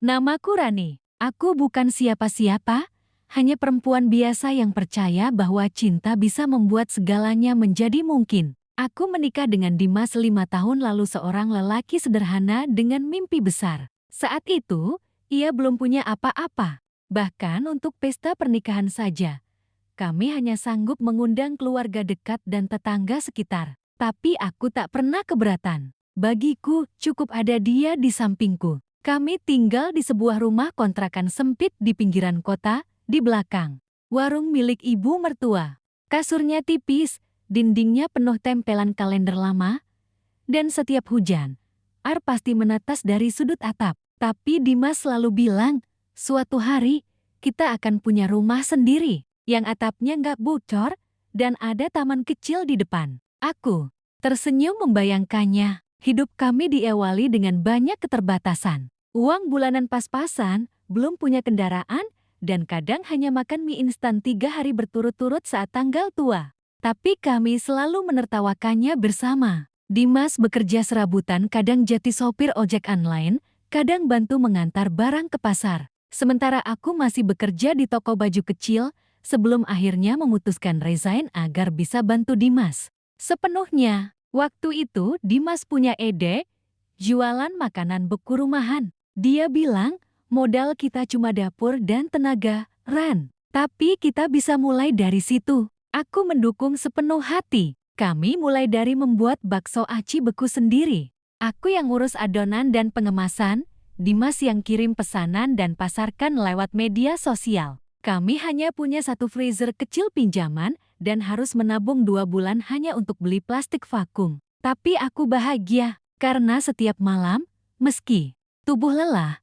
Namaku Rani. Aku bukan siapa-siapa, hanya perempuan biasa yang percaya bahwa cinta bisa membuat segalanya menjadi mungkin. Aku menikah dengan Dimas 5 tahun lalu, seorang lelaki sederhana dengan mimpi besar. Saat itu, ia belum punya apa-apa. Bahkan untuk pesta pernikahan saja, kami hanya sanggup mengundang keluarga dekat dan tetangga sekitar. Tapi aku tak pernah keberatan. Bagiku, cukup ada dia di sampingku. Kami tinggal di sebuah rumah kontrakan sempit di pinggiran kota, di belakang warung milik ibu mertua. Kasurnya tipis, dindingnya penuh tempelan kalender lama, dan setiap hujan, air pasti menetes dari sudut atap. Tapi Dimas selalu bilang, suatu hari kita akan punya rumah sendiri, yang atapnya nggak bocor, dan ada taman kecil di depan. Aku tersenyum membayangkannya. Hidup kami diawali dengan banyak keterbatasan. Uang bulanan pas-pasan, belum punya kendaraan, dan kadang hanya makan mie instan 3 hari berturut-turut saat tanggal tua. Tapi kami selalu menertawakannya bersama. Dimas bekerja serabutan, kadang jadi sopir ojek online, kadang bantu mengantar barang ke pasar. Sementara aku masih bekerja di toko baju kecil, sebelum akhirnya memutuskan resign agar bisa bantu Dimas sepenuhnya. Waktu itu Dimas punya ide, jualan makanan beku rumahan. Dia bilang, modal kita cuma dapur dan tenaga, Ran. Tapi kita bisa mulai dari situ. Aku mendukung sepenuh hati. Kami mulai dari membuat bakso aci beku sendiri. Aku yang ngurus adonan dan pengemasan, Dimas yang kirim pesanan dan pasarkan lewat media sosial. Kami hanya punya satu freezer kecil pinjaman dan harus menabung 2 bulan hanya untuk beli plastik vakum. Tapi aku bahagia, karena setiap malam, meski tubuh lelah,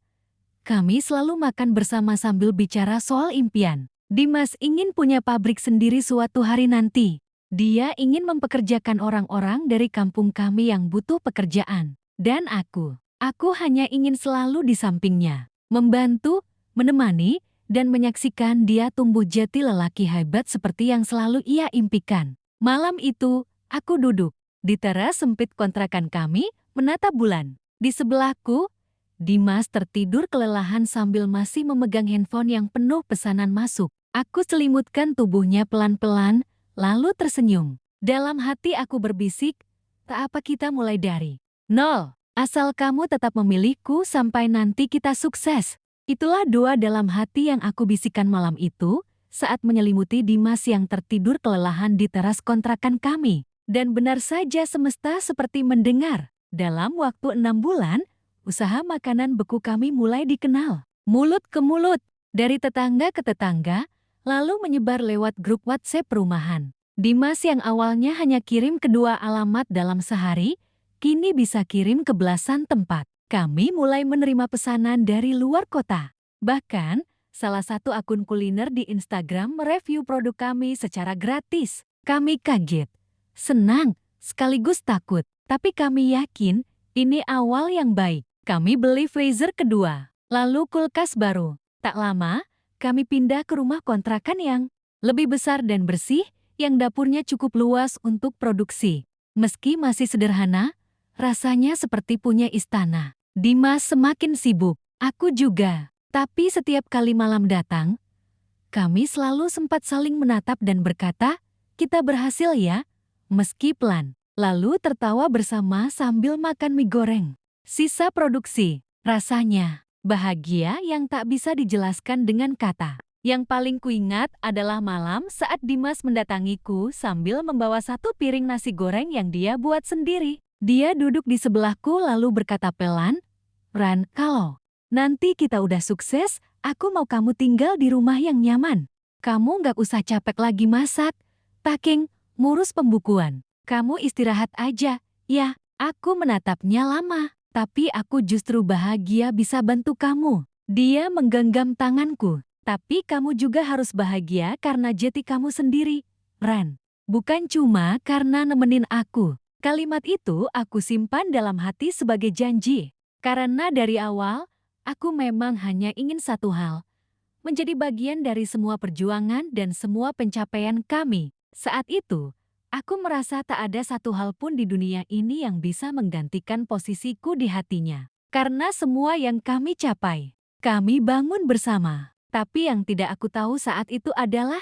kami selalu makan bersama sambil bicara soal impian. Dimas ingin punya pabrik sendiri suatu hari nanti. Dia ingin mempekerjakan orang-orang dari kampung kami yang butuh pekerjaan. Dan aku hanya ingin selalu di sampingnya, membantu, menemani, dan menyaksikan dia tumbuh jadi lelaki hebat seperti yang selalu ia impikan. Malam itu, aku duduk di teras sempit kontrakan kami, menatap bulan. Di sebelahku, Dimas tertidur kelelahan sambil masih memegang handphone yang penuh pesanan masuk. Aku selimutkan tubuhnya pelan-pelan, lalu tersenyum. Dalam hati aku berbisik, tak apa kita mulai dari nol. Asal kamu tetap memilihku sampai nanti kita sukses. Itulah doa dalam hati yang aku bisikan malam itu, saat menyelimuti Dimas yang tertidur kelelahan di teras kontrakan kami. Dan benar saja semesta seperti mendengar. Dalam waktu 6 bulan, usaha makanan beku kami mulai dikenal. Mulut ke mulut, dari tetangga ke tetangga, lalu menyebar lewat grup WhatsApp perumahan. Dimas yang awalnya hanya kirim ke 2 alamat dalam sehari, kini bisa kirim ke belasan tempat. Kami mulai menerima pesanan dari luar kota. Bahkan, salah satu akun kuliner di Instagram mereview produk kami secara gratis. Kami kaget, senang, sekaligus takut. Tapi kami yakin, ini awal yang baik. Kami beli freezer kedua, lalu kulkas baru. Tak lama, kami pindah ke rumah kontrakan yang lebih besar dan bersih, yang dapurnya cukup luas untuk produksi. Meski masih sederhana, rasanya seperti punya istana. Dimas semakin sibuk, aku juga. Tapi setiap kali malam datang, kami selalu sempat saling menatap dan berkata, kita berhasil ya, meski pelan. Lalu tertawa bersama sambil makan mie goreng. Sisa produksi, rasanya bahagia yang tak bisa dijelaskan dengan kata. Yang paling kuingat adalah malam saat Dimas mendatangiku sambil membawa 1 piring nasi goreng yang dia buat sendiri. Dia duduk di sebelahku lalu berkata pelan, Ran, kalau nanti kita udah sukses, aku mau kamu tinggal di rumah yang nyaman. Kamu nggak usah capek lagi masak, packing, ngurus pembukuan. Kamu istirahat aja, ya. Aku menatapnya lama, tapi aku justru bahagia bisa bantu kamu. Dia menggenggam tanganku, tapi kamu juga harus bahagia karena jati kamu sendiri, Ran. Bukan cuma karena nemenin aku. Kalimat itu aku simpan dalam hati sebagai janji. Karena dari awal, aku memang hanya ingin satu hal, menjadi bagian dari semua perjuangan dan semua pencapaian kami. Saat itu, aku merasa tak ada satu hal pun di dunia ini yang bisa menggantikan posisiku di hatinya. Karena semua yang kami capai, Kami bangun bersama. Tapi yang tidak aku tahu saat itu adalah,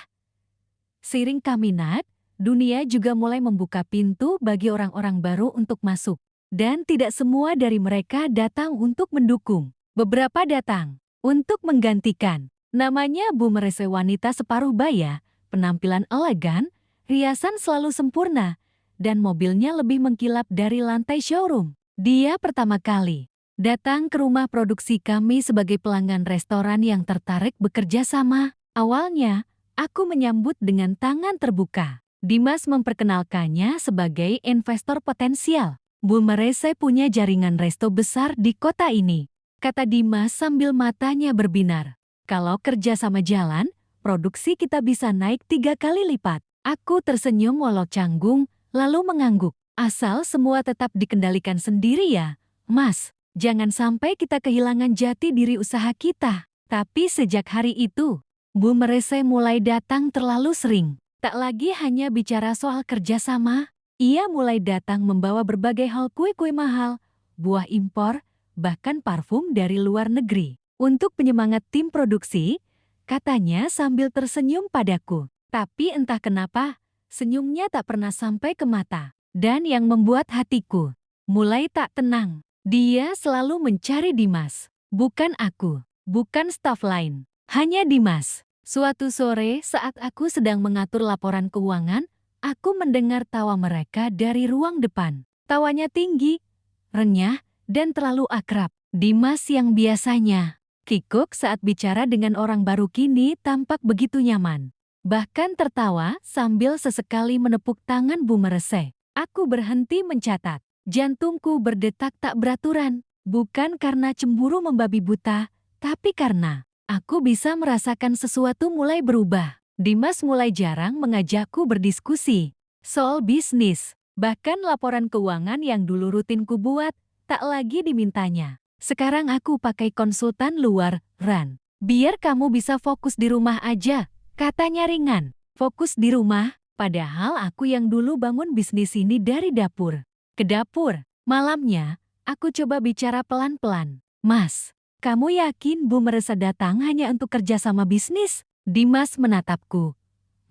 seiring kami naik, dunia juga mulai membuka pintu bagi orang-orang baru untuk masuk. Dan tidak semua dari mereka datang untuk mendukung. Beberapa datang untuk menggantikan. Namanya Bu Merese, wanita separuh baya, penampilan elegan, riasan selalu sempurna, dan mobilnya lebih mengkilap dari lantai showroom. Dia pertama kali datang ke rumah produksi kami sebagai pelanggan restoran yang tertarik bekerja sama. Awalnya, aku menyambut dengan tangan terbuka. Dimas memperkenalkannya sebagai investor potensial. Bu Merese punya jaringan resto besar di kota ini, kata Dimas sambil matanya berbinar. Kalau kerja sama jalan, produksi kita bisa naik 3 kali lipat. Aku tersenyum walau canggung, lalu mengangguk. Asal semua tetap dikendalikan sendiri ya, Mas. Jangan sampai kita kehilangan jati diri usaha kita. Tapi sejak hari itu, Bu Merese mulai datang terlalu sering. Tak lagi hanya bicara soal kerjasama, ia mulai datang membawa berbagai hal, kue-kue mahal, buah impor, bahkan parfum dari luar negeri. Untuk penyemangat tim produksi, katanya sambil tersenyum padaku. Tapi entah kenapa, senyumnya tak pernah sampai ke mata. Dan yang membuat hatiku mulai tak tenang. Dia selalu mencari Dimas, bukan aku, bukan staf lain, hanya Dimas. Suatu sore saat aku sedang mengatur laporan keuangan, aku mendengar tawa mereka dari ruang depan. Tawanya tinggi, renyah, dan terlalu akrab. Dimas yang biasanya kikuk saat bicara dengan orang baru kini tampak begitu nyaman. Bahkan tertawa sambil sesekali menepuk tangan Bu Merese. Aku berhenti mencatat. Jantungku berdetak tak beraturan, bukan karena cemburu membabi buta, tapi karena aku bisa merasakan sesuatu mulai berubah. Dimas mulai jarang mengajakku berdiskusi soal bisnis, bahkan laporan keuangan yang dulu rutin ku buat, tak lagi dimintanya. Sekarang aku pakai konsultan luar, Ran. Biar kamu bisa fokus di rumah aja, katanya ringan. Fokus di rumah, padahal aku yang dulu bangun bisnis ini dari dapur ke dapur. Malamnya, aku coba bicara pelan-pelan. Mas, kamu yakin Bu Merese datang hanya untuk kerja sama bisnis? Dimas menatapku.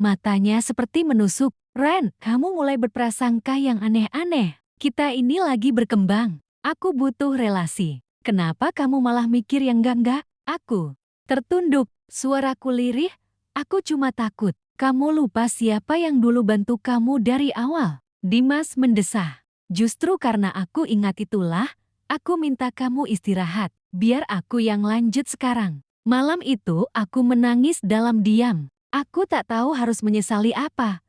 Matanya seperti menusuk. Ren, kamu mulai berprasangka yang aneh-aneh. Kita ini lagi berkembang. Aku butuh relasi. Kenapa kamu malah mikir yang enggak-enggak? Aku tertunduk, suaraku lirih. Aku cuma takut kamu lupa siapa yang dulu bantu kamu dari awal. Dimas mendesah. Justru karena aku ingat itulah, aku minta kamu istirahat, biar aku yang lanjut sekarang. Malam itu aku menangis dalam diam. Aku tak tahu harus menyesali apa.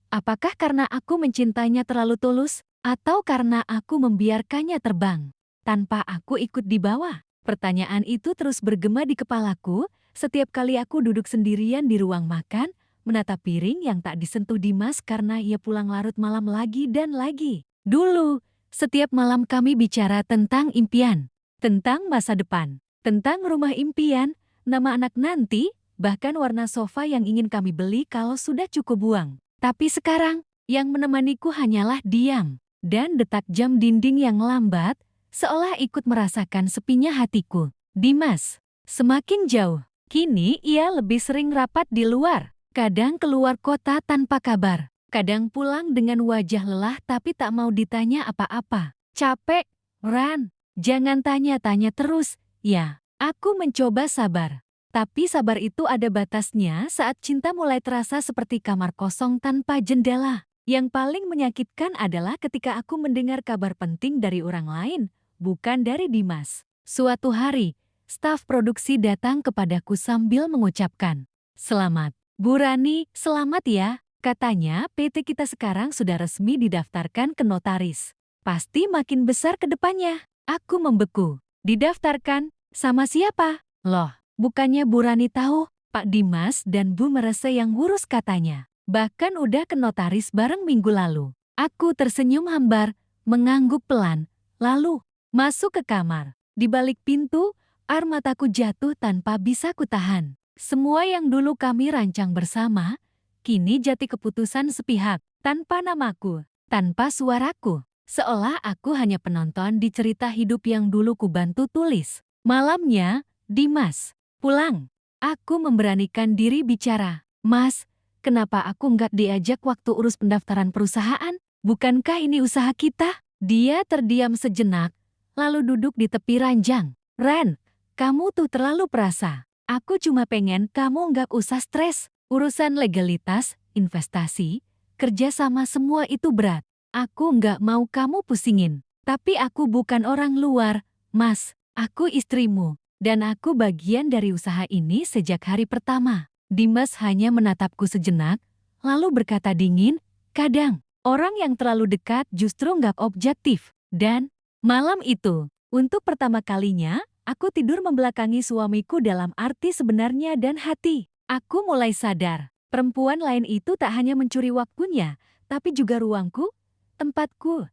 Apakah karena aku mencintainya terlalu tulus, atau karena aku membiarkannya terbang tanpa aku ikut di bawah? Pertanyaan itu terus bergema di kepalaku setiap kali aku duduk sendirian di ruang makan, menatap piring yang tak disentuh Dimas karena ia pulang larut malam lagi dan lagi. Dulu, setiap malam kami bicara tentang impian, tentang masa depan, tentang rumah impian, nama anak nanti, bahkan warna sofa yang ingin kami beli kalau sudah cukup uang. Tapi sekarang, yang menemaniku hanyalah diam dan detak jam dinding yang lambat, seolah ikut merasakan sepinya hatiku. Dimas semakin jauh. Kini ia lebih sering rapat di luar, kadang keluar kota tanpa kabar, kadang pulang dengan wajah lelah tapi tak mau ditanya apa-apa. Capek, Ran, jangan tanya-tanya terus. Ya, aku mencoba sabar. Tapi sabar itu ada batasnya saat cinta mulai terasa seperti kamar kosong tanpa jendela. Yang paling menyakitkan adalah ketika aku mendengar kabar penting dari orang lain, bukan dari Dimas. Suatu hari, staf produksi datang kepadaku sambil mengucapkan, "Selamat, Bu Rani, selamat ya," katanya PT kita sekarang sudah resmi didaftarkan ke notaris. Pasti makin besar ke depannya. Aku membeku. Didaftarkan? Sama siapa? Loh, bukannya Bu Rani tahu? Pak Dimas dan Bu Merese yang ngurus katanya. Bahkan udah ke notaris bareng minggu lalu. Aku tersenyum hambar, mengangguk pelan, lalu masuk ke kamar. Di balik pintu, air mataku jatuh tanpa bisa kutahan. Semua yang dulu kami rancang bersama, kini jati keputusan sepihak, tanpa namaku, tanpa suaraku. Seolah aku hanya penonton di cerita hidup yang dulu ku bantu tulis. Malamnya, Dimas, pulang. Aku memberanikan diri bicara. Mas, kenapa aku nggak diajak waktu urus pendaftaran perusahaan? Bukankah ini usaha kita? Dia terdiam sejenak, lalu duduk di tepi ranjang. Ren, kamu tuh terlalu perasa. Aku cuma pengen kamu nggak usah stres. Urusan legalitas, investasi, kerjasama semua itu berat. Aku nggak mau kamu pusingin. Tapi aku bukan orang luar, Mas. Aku istrimu. Dan aku bagian dari usaha ini sejak hari pertama. Dimas hanya menatapku sejenak, lalu berkata dingin, kadang, orang yang terlalu dekat justru nggak objektif. Dan, malam itu, untuk pertama kalinya, aku tidur membelakangi suamiku dalam arti sebenarnya dan hati. Aku mulai sadar, perempuan lain itu tak hanya mencuri waktunya, tapi juga ruangku, tempatku,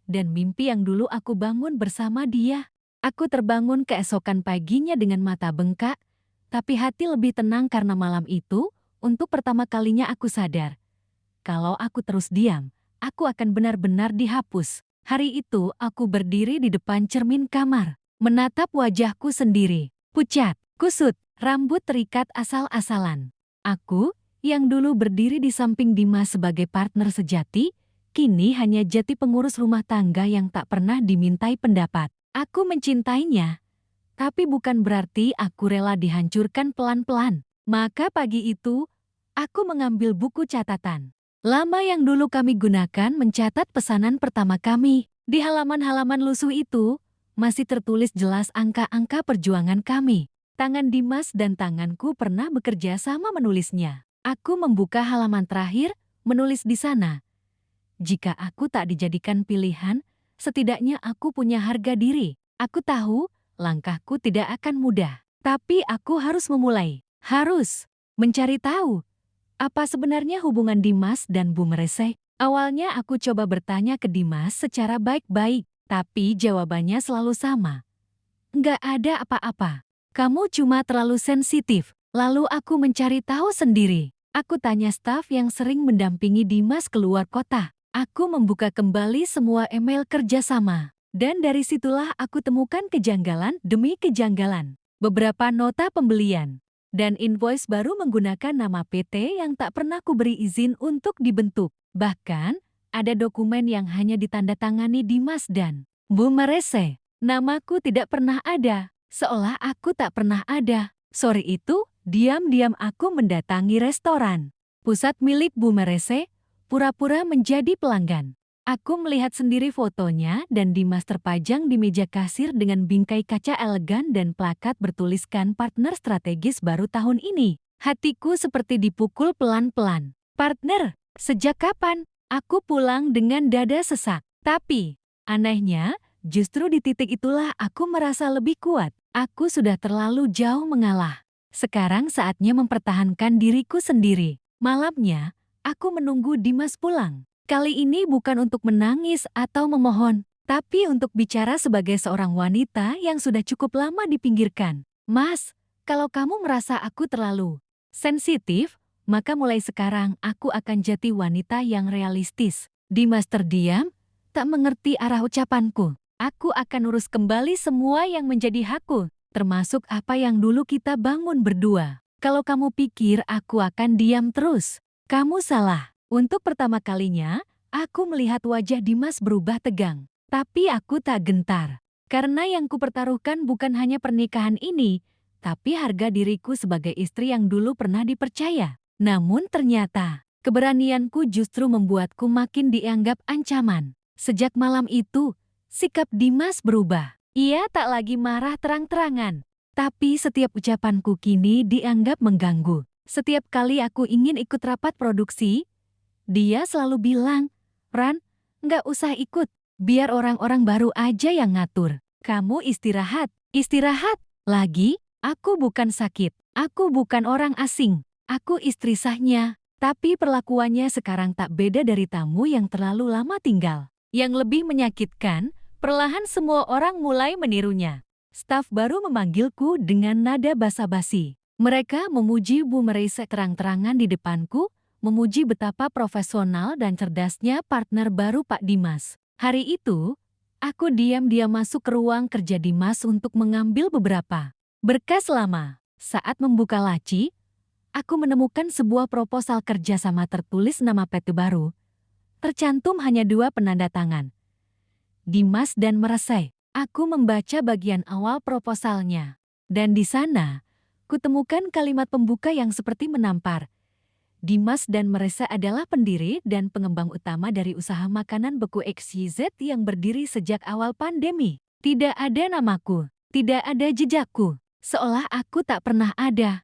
dan mimpi yang dulu aku bangun bersama dia. Aku terbangun keesokan paginya dengan mata bengkak, tapi hati lebih tenang karena malam itu, untuk pertama kalinya aku sadar. Kalau aku terus diam, aku akan benar-benar dihapus. Hari itu aku berdiri di depan cermin kamar, menatap wajahku sendiri, pucat, kusut, rambut terikat asal-asalan. Aku, yang dulu berdiri di samping Dimas sebagai partner sejati, kini hanya jadi pengurus rumah tangga yang tak pernah dimintai pendapat. Aku mencintainya, tapi bukan berarti aku rela dihancurkan pelan-pelan. Maka pagi itu, aku mengambil buku catatan lama yang dulu kami gunakan mencatat pesanan pertama kami. Di halaman-halaman lusuh itu, masih tertulis jelas angka-angka perjuangan kami. Tangan Dimas dan tanganku pernah bekerja sama menulisnya. Aku membuka halaman terakhir, menulis di sana. Jika aku tak dijadikan pilihan, setidaknya aku punya harga diri. Aku tahu, langkahku tidak akan mudah. Tapi aku harus memulai. Harus mencari tahu apa sebenarnya hubungan Dimas dan Bu Merese. Awalnya aku coba bertanya ke Dimas secara baik-baik, tapi jawabannya selalu sama. Nggak ada apa-apa. Kamu cuma terlalu sensitif. Lalu aku mencari tahu sendiri. Aku tanya staf yang sering mendampingi Dimas keluar kota. Aku membuka kembali semua email kerjasama. Dan dari situlah aku temukan kejanggalan demi kejanggalan. Beberapa nota pembelian dan invoice baru menggunakan nama PT yang tak pernah kuberi izin untuk dibentuk. Bahkan, ada dokumen yang hanya ditandatangani Dimas dan Bu Merese. Namaku tidak pernah ada, seolah aku tak pernah ada. Sore itu, diam-diam aku mendatangi restoran pusat milik Bu Merese, pura-pura menjadi pelanggan. Aku melihat sendiri fotonya dan Dimas terpajang di meja kasir dengan bingkai kaca elegan dan plakat bertuliskan partner strategis baru tahun ini. Hatiku seperti dipukul pelan-pelan. Partner, sejak kapan? Aku pulang dengan dada sesak. Tapi, anehnya, justru di titik itulah aku merasa lebih kuat. Aku sudah terlalu jauh mengalah. Sekarang saatnya mempertahankan diriku sendiri. Malamnya, aku menunggu Dimas pulang. Kali ini bukan untuk menangis atau memohon, tapi untuk bicara sebagai seorang wanita yang sudah cukup lama dipinggirkan. Mas, kalau kamu merasa aku terlalu sensitif, maka mulai sekarang aku akan jadi wanita yang realistis. Dimas terdiam, tak mengerti arah ucapanku. Aku akan urus kembali semua yang menjadi hakku, termasuk apa yang dulu kita bangun berdua. Kalau kamu pikir aku akan diam terus, kamu salah. Untuk pertama kalinya, aku melihat wajah Dimas berubah tegang. Tapi aku tak gentar. Karena yang kupertaruhkan bukan hanya pernikahan ini, tapi harga diriku sebagai istri yang dulu pernah dipercaya. Namun ternyata, keberanianku justru membuatku makin dianggap ancaman. Sejak malam itu, sikap Dimas berubah. Ia tak lagi marah terang-terangan. Tapi setiap ucapanku kini dianggap mengganggu. Setiap kali aku ingin ikut rapat produksi, dia selalu bilang, Ran, nggak usah ikut, biar orang-orang baru aja yang ngatur. Kamu istirahat, istirahat. Lagi, aku bukan sakit, aku bukan orang asing, aku istri sahnya. Tapi perlakuannya sekarang tak beda dari tamu yang terlalu lama tinggal. Yang lebih menyakitkan, perlahan semua orang mulai menirunya. Staf baru memanggilku dengan nada basa-basi. Mereka memuji Bu Merese terang-terangan di depanku, memuji betapa profesional dan cerdasnya partner baru Pak Dimas. Hari itu, Aku diam-diam masuk ke ruang kerja Dimas untuk mengambil beberapa berkas lama. Saat membuka laci, aku menemukan sebuah proposal kerjasama tertulis nama PT baru. Tercantum hanya 2 penanda tangan, Dimas dan Meresai. Aku membaca bagian awal proposalnya. Dan di sana, kutemukan kalimat pembuka yang seperti menampar. Dimas dan Meresai adalah pendiri dan pengembang utama dari usaha makanan beku XYZ yang berdiri sejak awal pandemi. Tidak ada namaku, tidak ada jejakku, seolah aku tak pernah ada.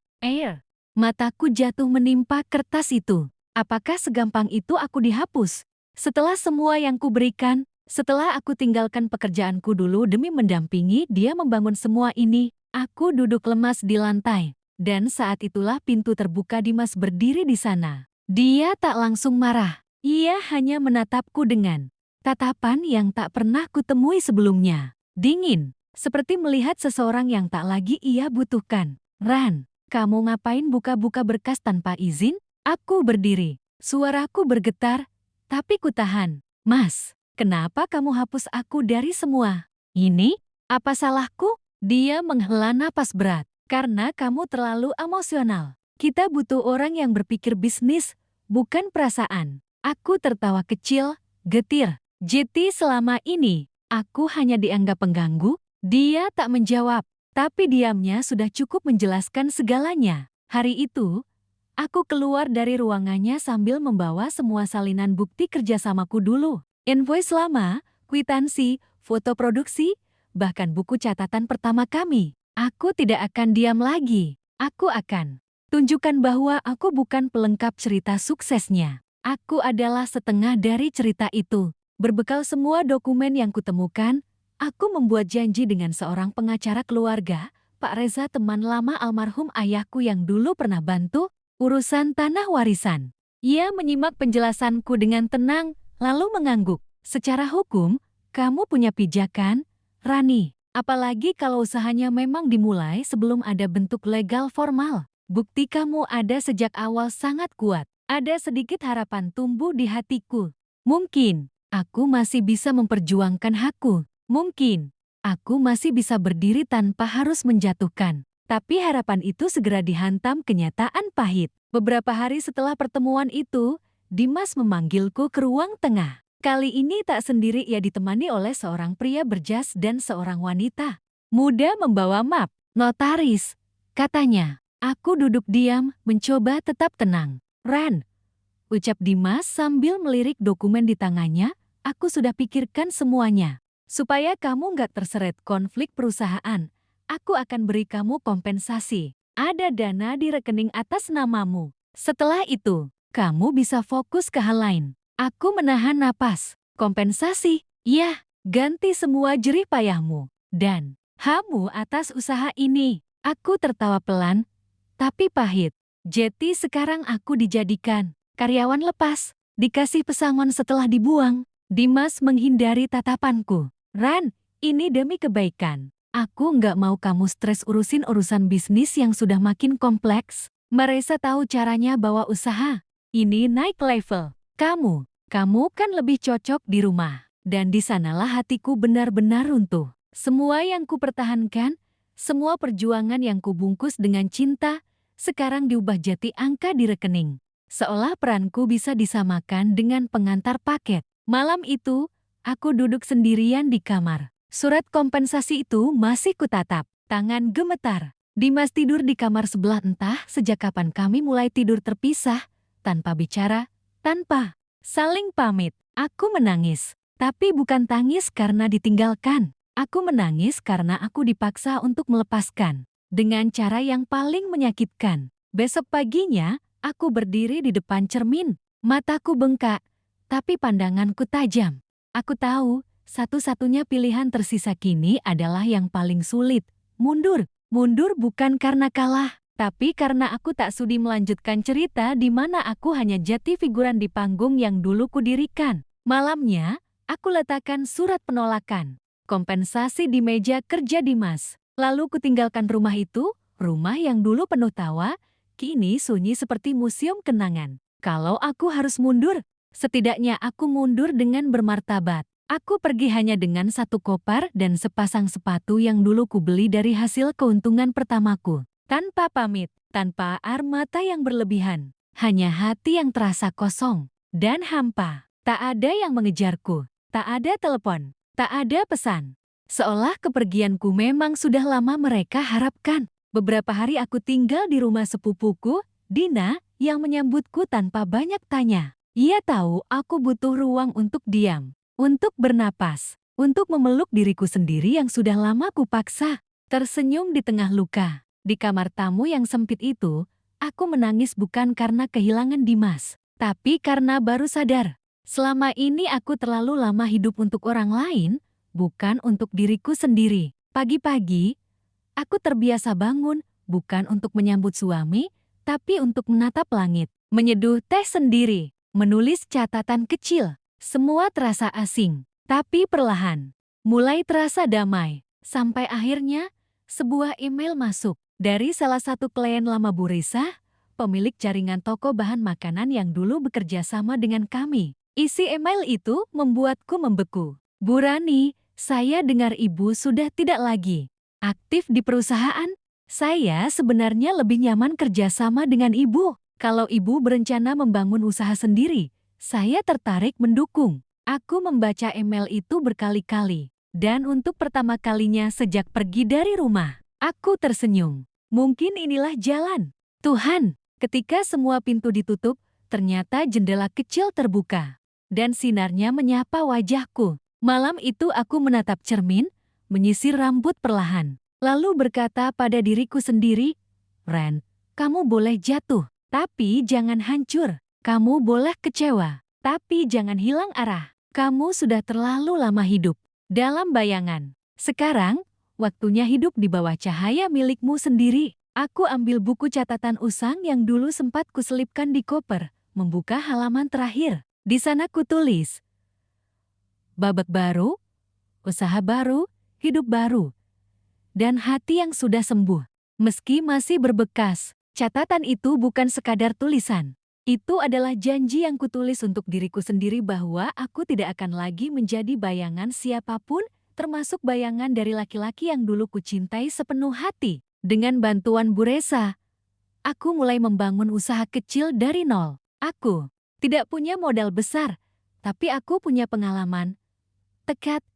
Mataku jatuh menimpa kertas itu. Apakah segampang itu aku dihapus? Setelah semua yang kuberikan, setelah aku tinggalkan pekerjaanku dulu demi mendampingi dia membangun semua ini, aku duduk lemas di lantai. Dan saat itulah pintu terbuka. Dimas berdiri di sana. Dia tak langsung marah. Ia hanya menatapku dengan tatapan yang tak pernah kutemui sebelumnya. Dingin, seperti melihat seseorang yang tak lagi ia butuhkan. Ran, kamu ngapain buka-buka berkas tanpa izin? Aku berdiri. Suaraku bergetar, tapi kutahan. Mas, kenapa kamu hapus aku dari semua ini? Apa salahku? Dia menghela napas berat. Karena kamu terlalu emosional. Kita butuh orang yang berpikir bisnis, bukan perasaan. Aku tertawa kecil, getir. Jadi selama ini, aku hanya dianggap pengganggu? Dia tak menjawab, tapi diamnya sudah cukup menjelaskan segalanya. Hari itu, aku keluar dari ruangannya sambil membawa semua salinan bukti kerjasamaku dulu. Invoice lama, kwitansi, foto produksi, bahkan buku catatan pertama kami. Aku tidak akan diam lagi. Aku akan tunjukkan bahwa aku bukan pelengkap cerita suksesnya. Aku adalah setengah dari cerita itu. Berbekal semua dokumen yang kutemukan, aku membuat janji dengan seorang pengacara keluarga, Pak Reza, teman lama almarhum ayahku yang dulu pernah bantu urusan tanah warisan. Ia menyimak penjelasanku dengan tenang, lalu mengangguk. Secara hukum, kamu punya pijakan, Rani. Apalagi kalau usahanya memang dimulai sebelum ada bentuk legal formal. Bukti kamu ada sejak awal sangat kuat. Ada sedikit harapan tumbuh di hatiku. Mungkin, aku masih bisa memperjuangkan hakku. Mungkin, aku masih bisa berdiri tanpa harus menjatuhkan. Tapi harapan itu segera dihantam kenyataan pahit. Beberapa hari setelah pertemuan itu, Dimas memanggilku ke ruang tengah. Kali ini tak sendiri, ia ditemani oleh seorang pria berjas dan seorang wanita muda membawa map. Notaris, katanya. Aku duduk diam, mencoba tetap tenang. Ran, ucap Dimas sambil melirik dokumen di tangannya, aku sudah pikirkan semuanya. Supaya kamu nggak terseret konflik perusahaan, aku akan beri kamu kompensasi. Ada dana di rekening atas namamu. Setelah itu, kamu bisa fokus ke hal lain. Aku menahan napas. Kompensasi? Ya, ganti semua jerih payahmu dan hamu atas usaha ini. Aku tertawa pelan, tapi pahit. Jadi sekarang aku dijadikan karyawan lepas, dikasih pesangon setelah dibuang. Dimas menghindari tatapanku. Ran, ini demi kebaikan. Aku nggak mau kamu stres urusin urusan bisnis yang sudah makin kompleks. Marisa tahu caranya bawa usaha ini naik level. Kamu kan lebih cocok di rumah. Dan di sanalah hatiku benar-benar runtuh. Semua yang kupertahankan, semua perjuangan yang kubungkus dengan cinta, sekarang diubah jadi angka di rekening. Seolah peranku bisa disamakan dengan pengantar paket. Malam itu, aku duduk sendirian di kamar. Surat kompensasi itu masih kutatap. Tangan gemetar. Dimas tidur di kamar sebelah, entah sejak kapan kami mulai tidur terpisah, tanpa bicara, tanpa saling pamit. Aku menangis, tapi bukan tangis karena ditinggalkan. Aku menangis karena aku dipaksa untuk melepaskan. Dengan cara yang paling menyakitkan. Besok paginya, aku berdiri di depan cermin. Mataku bengkak, tapi pandanganku tajam. Aku tahu, satu-satunya pilihan tersisa kini adalah yang paling sulit. Mundur. Mundur bukan karena kalah, tapi karena aku tak sudi melanjutkan cerita di mana aku hanya jadi figuran di panggung yang dulu kudirikan. Malamnya, aku letakkan surat penolakan kompensasi di meja kerja Dimas. Lalu kutinggalkan rumah itu, rumah yang dulu penuh tawa, kini sunyi seperti museum kenangan. Kalau aku harus mundur, setidaknya aku mundur dengan bermartabat. Aku pergi hanya dengan satu koper dan sepasang sepatu yang dulu kubeli dari hasil keuntungan pertamaku. Tanpa pamit, tanpa air mata yang berlebihan. Hanya hati yang terasa kosong dan hampa. Tak ada yang mengejarku, tak ada telepon, tak ada pesan. Seolah kepergianku memang sudah lama mereka harapkan. Beberapa hari aku tinggal di rumah sepupuku, Dina, yang menyambutku tanpa banyak tanya. Ia tahu aku butuh ruang untuk diam, untuk bernapas, untuk memeluk diriku sendiri yang sudah lama kupaksa. Tersenyum di tengah luka. Di kamar tamu yang sempit itu, aku menangis bukan karena kehilangan Dimas, tapi karena baru sadar. Selama ini aku terlalu lama hidup untuk orang lain, bukan untuk diriku sendiri. Pagi-pagi, aku terbiasa bangun, bukan untuk menyambut suami, tapi untuk menatap langit, menyeduh teh sendiri, menulis catatan kecil. Semua terasa asing, tapi perlahan, mulai terasa damai. Sampai akhirnya, sebuah email masuk dari salah satu klien lama Bu Risa, pemilik jaringan toko bahan makanan yang dulu bekerja sama dengan kami. Isi email itu membuatku membeku. Bu Rani, saya dengar Ibu sudah tidak lagi aktif di perusahaan. Saya sebenarnya lebih nyaman kerjasama dengan Ibu. Kalau Ibu berencana membangun usaha sendiri, saya tertarik mendukung. Aku membaca email itu berkali-kali. Dan untuk pertama kalinya sejak pergi dari rumah, aku tersenyum. Mungkin inilah jalan. Tuhan, ketika semua pintu ditutup, ternyata jendela kecil terbuka. Dan sinarnya menyapa wajahku. Malam itu aku menatap cermin, menyisir rambut perlahan. Lalu berkata pada diriku sendiri, Ren, kamu boleh jatuh, tapi jangan hancur. Kamu boleh kecewa, tapi jangan hilang arah. Kamu sudah terlalu lama hidup dalam bayangan. Sekarang, waktunya hidup di bawah cahaya milikmu sendiri. Aku ambil buku catatan usang yang dulu sempat kuselipkan di koper, membuka halaman terakhir. Di sana kutulis, babak baru, usaha baru, hidup baru, dan hati yang sudah sembuh. Meski masih berbekas, catatan itu bukan sekadar tulisan. Itu adalah janji yang kutulis untuk diriku sendiri bahwa aku tidak akan lagi menjadi bayangan siapapun, termasuk bayangan dari laki-laki yang dulu kucintai sepenuh hati. Dengan bantuan Bu Resa, aku mulai membangun usaha kecil dari nol. Aku tidak punya modal besar, tapi aku punya pengalaman, tekad,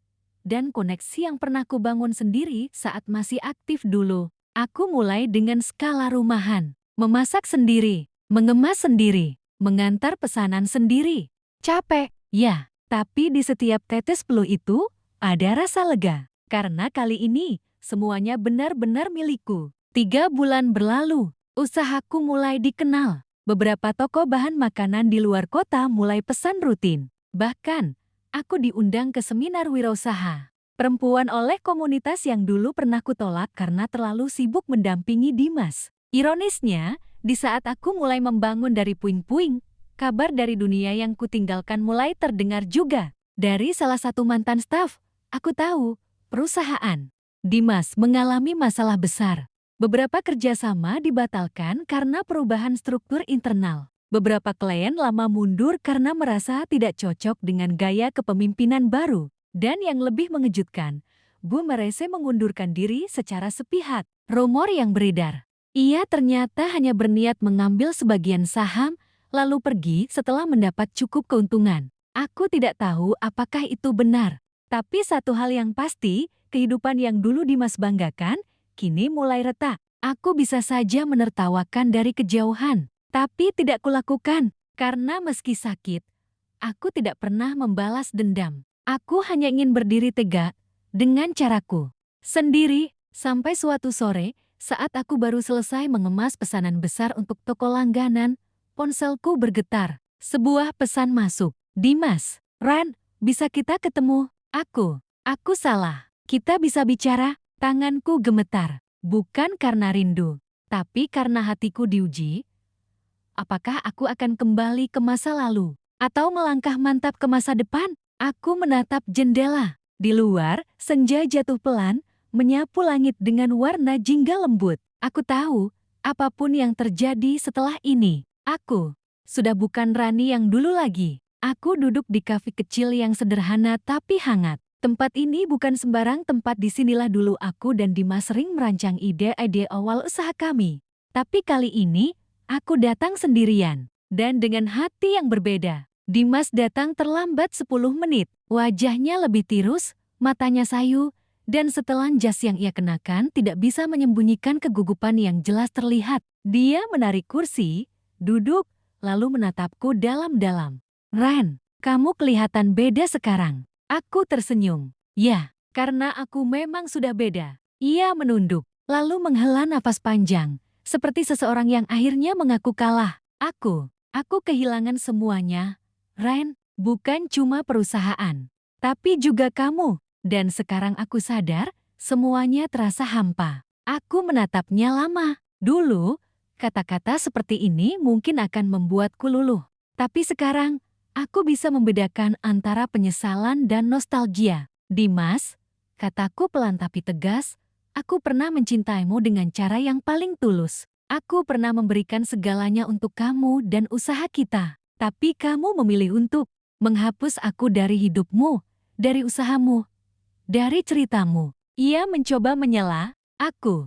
dan koneksi yang pernah kubangun sendiri saat masih aktif dulu. Aku mulai dengan skala rumahan, memasak sendiri, mengemas sendiri, mengantar pesanan sendiri. Capek, ya, tapi di setiap tetes peluh itu ada rasa lega. Karena kali ini, semuanya benar-benar milikku. 3 bulan berlalu, usahaku mulai dikenal. Beberapa toko bahan makanan di luar kota mulai pesan rutin. Bahkan, aku diundang ke seminar wirausaha perempuan oleh komunitas yang dulu pernah kutolak karena terlalu sibuk mendampingi Dimas. Ironisnya, di saat aku mulai membangun dari puing-puing, kabar dari dunia yang kutinggalkan mulai terdengar juga. Dari salah satu mantan staf, aku tahu, perusahaan Dimas mengalami masalah besar. Beberapa kerjasama dibatalkan karena perubahan struktur internal. Beberapa klien lama mundur karena merasa tidak cocok dengan gaya kepemimpinan baru. Dan yang lebih mengejutkan, Bu Merese mengundurkan diri secara sepihak. Rumor yang beredar, ia ternyata hanya berniat mengambil sebagian saham, lalu pergi setelah mendapat cukup keuntungan. Aku tidak tahu apakah itu benar. Tapi satu hal yang pasti, kehidupan yang dulu Dimas banggakan, kini mulai retak. Aku bisa saja menertawakan dari kejauhan, tapi tidak kulakukan. Karena meski sakit, aku tidak pernah membalas dendam. Aku hanya ingin berdiri tegak dengan caraku sendiri. Sampai suatu sore, saat aku baru selesai mengemas pesanan besar untuk toko langganan, ponselku bergetar. Sebuah pesan masuk. Dimas, Ran, bisa kita ketemu? Aku salah. Kita bisa bicara? Tanganku gemetar. Bukan karena rindu, tapi karena hatiku diuji. Apakah aku akan kembali ke masa lalu? Atau melangkah mantap ke masa depan? Aku menatap jendela. Di luar, senja jatuh pelan, menyapu langit dengan warna jingga lembut. Aku tahu, apapun yang terjadi setelah ini, aku sudah bukan Rani yang dulu lagi. Aku duduk di kafe kecil yang sederhana tapi hangat. Tempat ini bukan sembarang tempat. Disinilah dulu aku dan Dimas sering merancang ide-ide awal usaha kami. Tapi kali ini, aku datang sendirian. Dan dengan hati yang berbeda. Dimas datang terlambat 10 menit. Wajahnya lebih tirus, matanya sayu, dan setelan jas yang ia kenakan tidak bisa menyembunyikan kegugupan yang jelas terlihat. Dia menarik kursi, duduk, lalu menatapku dalam-dalam. "Ren, kamu kelihatan beda sekarang." Aku tersenyum. "Ya, karena aku memang sudah beda." Ia menunduk, lalu menghela nafas panjang, seperti seseorang yang akhirnya mengaku kalah. Aku kehilangan semuanya, Ren, bukan cuma perusahaan, tapi juga kamu. Dan sekarang aku sadar, semuanya terasa hampa. Aku menatapnya lama. Dulu, kata-kata seperti ini mungkin akan membuatku luluh. Tapi sekarang, aku bisa membedakan antara penyesalan dan nostalgia. "Dimas," kataku pelan tapi tegas, "aku pernah mencintaimu dengan cara yang paling tulus. Aku pernah memberikan segalanya untuk kamu dan usaha kita. Tapi kamu memilih untuk menghapus aku dari hidupmu, dari usahamu, dari ceritamu." Ia mencoba menyela. Aku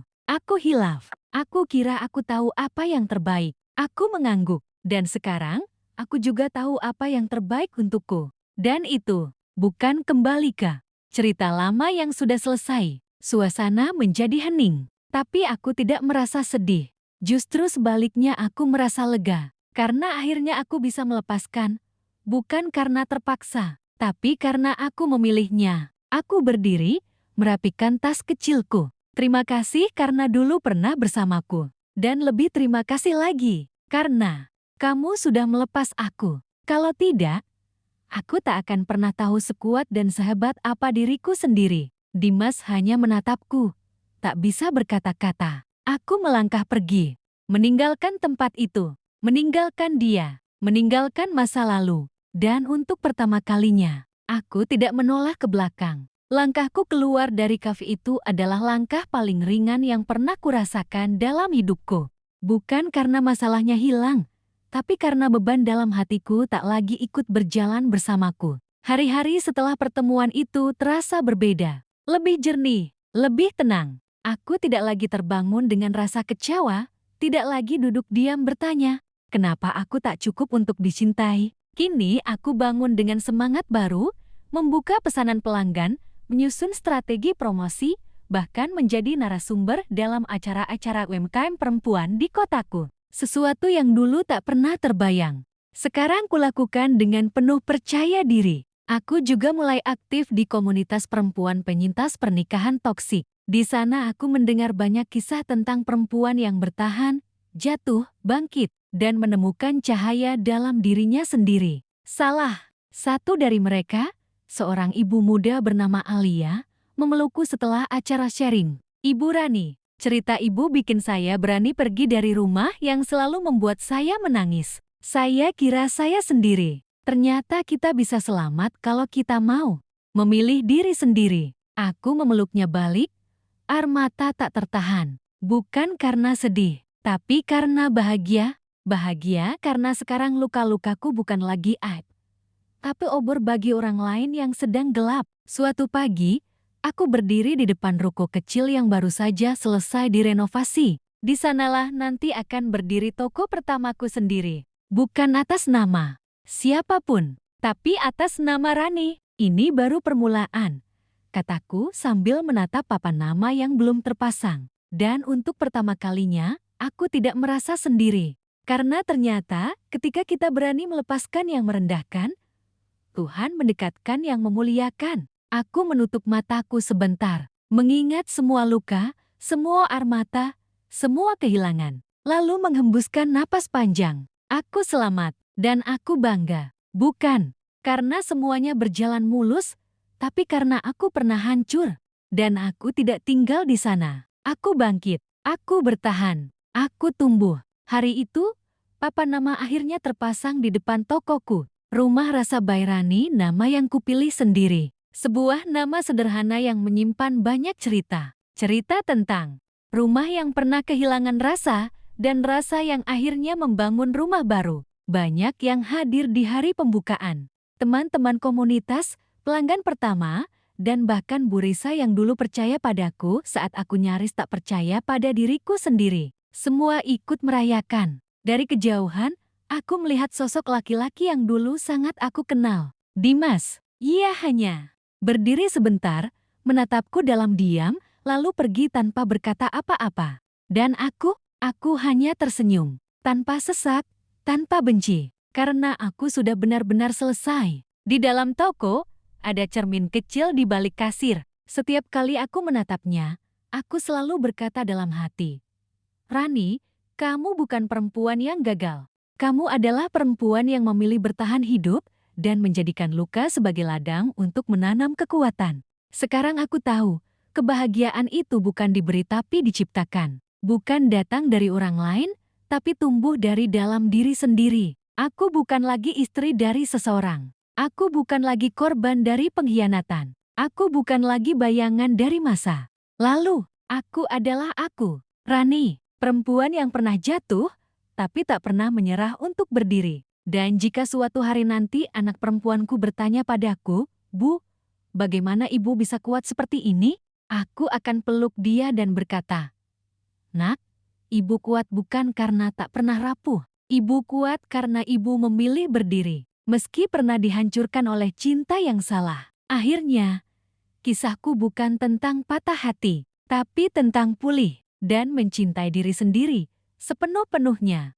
hilaf. Aku kira aku tahu apa yang terbaik. Aku mengangguk. Dan sekarang, aku juga tahu apa yang terbaik untukku. Dan itu bukan kembali ke cerita lama yang sudah selesai. Suasana menjadi hening. Tapi aku tidak merasa sedih. Justru sebaliknya aku merasa lega. Karena akhirnya aku bisa melepaskan. Bukan karena terpaksa, tapi karena aku memilihnya. Aku berdiri, merapikan tas kecilku. "Terima kasih karena dulu pernah bersamaku. Dan lebih terima kasih lagi, karena kamu sudah melepas aku. Kalau tidak, aku tak akan pernah tahu sekuat dan sehebat apa diriku sendiri." Dimas hanya menatapku, tak bisa berkata-kata. Aku melangkah pergi, meninggalkan tempat itu, meninggalkan dia, meninggalkan masa lalu. Dan untuk pertama kalinya, aku tidak menoleh ke belakang. Langkahku keluar dari kafe itu adalah langkah paling ringan yang pernah kurasakan dalam hidupku. Bukan karena masalahnya hilang, tapi karena beban dalam hatiku tak lagi ikut berjalan bersamaku. Hari-hari setelah pertemuan itu terasa berbeda. Lebih jernih, lebih tenang. Aku tidak lagi terbangun dengan rasa kecewa, tidak lagi duduk diam bertanya, kenapa aku tak cukup untuk dicintai. Kini aku bangun dengan semangat baru, membuka pesanan pelanggan, menyusun strategi promosi, bahkan menjadi narasumber dalam acara-acara UMKM perempuan di kotaku. Sesuatu yang dulu tak pernah terbayang. Sekarang kulakukan dengan penuh percaya diri. Aku juga mulai aktif di komunitas perempuan penyintas pernikahan toksik. Di sana aku mendengar banyak kisah tentang perempuan yang bertahan, jatuh, bangkit, dan menemukan cahaya dalam dirinya sendiri. Salah satu dari mereka, seorang ibu muda bernama Alia, memelukku setelah acara sharing. "Ibu Rani, cerita ibu bikin saya berani pergi dari rumah yang selalu membuat saya menangis. Saya kira saya sendiri. Ternyata kita bisa selamat kalau kita mau memilih diri sendiri." Aku memeluknya balik, air mata tak tertahan. Bukan karena sedih, tapi karena bahagia. Bahagia karena sekarang luka-lukaku bukan lagi aib, tapi obor bagi orang lain yang sedang gelap. Suatu pagi, aku berdiri di depan ruko kecil yang baru saja selesai direnovasi. Di sanalah nanti akan berdiri toko pertamaku sendiri. Bukan atas nama siapapun, tapi atas nama Rani. "Ini baru permulaan," kataku sambil menatap papan nama yang belum terpasang. Dan untuk pertama kalinya, aku tidak merasa sendiri. Karena ternyata ketika kita berani melepaskan yang merendahkan, Tuhan mendekatkan yang memuliakan. Aku menutup mataku sebentar, mengingat semua luka, semua air mata, semua kehilangan. Lalu menghembuskan napas panjang. Aku selamat, dan aku bangga. Bukan karena semuanya berjalan mulus, tapi karena aku pernah hancur. Dan aku tidak tinggal di sana. Aku bangkit, aku bertahan, aku tumbuh. Hari itu, papan nama akhirnya terpasang di depan tokoku. Rumah Rasa by Rani, nama yang kupilih sendiri. Sebuah nama sederhana yang menyimpan banyak cerita. Cerita tentang rumah yang pernah kehilangan rasa, dan rasa yang akhirnya membangun rumah baru. Banyak yang hadir di hari pembukaan. Teman-teman komunitas, pelanggan pertama, dan bahkan Bu Risa yang dulu percaya padaku saat aku nyaris tak percaya pada diriku sendiri. Semua ikut merayakan. Dari kejauhan, aku melihat sosok laki-laki yang dulu sangat aku kenal. Dimas. Ia hanya berdiri sebentar, menatapku dalam diam, lalu pergi tanpa berkata apa-apa. Dan aku hanya tersenyum. Tanpa sesak, tanpa benci. Karena aku sudah benar-benar selesai. Di dalam toko, ada cermin kecil di balik kasir. Setiap kali aku menatapnya, aku selalu berkata dalam hati, Rani, kamu bukan perempuan yang gagal. Kamu adalah perempuan yang memilih bertahan hidup dan menjadikan luka sebagai ladang untuk menanam kekuatan. Sekarang aku tahu, kebahagiaan itu bukan diberi tapi diciptakan. Bukan datang dari orang lain, tapi tumbuh dari dalam diri sendiri. Aku bukan lagi istri dari seseorang. Aku bukan lagi korban dari pengkhianatan. Aku bukan lagi bayangan dari masa lalu. Aku adalah aku, Rani, perempuan yang pernah jatuh, tapi tak pernah menyerah untuk berdiri. Dan jika suatu hari nanti anak perempuanku bertanya padaku, Bu, bagaimana ibu bisa kuat seperti ini? Aku akan peluk dia dan berkata, Nak, ibu kuat bukan karena tak pernah rapuh. Ibu kuat karena ibu memilih berdiri, meski pernah dihancurkan oleh cinta yang salah. Akhirnya, kisahku bukan tentang patah hati, tapi tentang pulih dan mencintai diri sendiri sepenuh-penuhnya.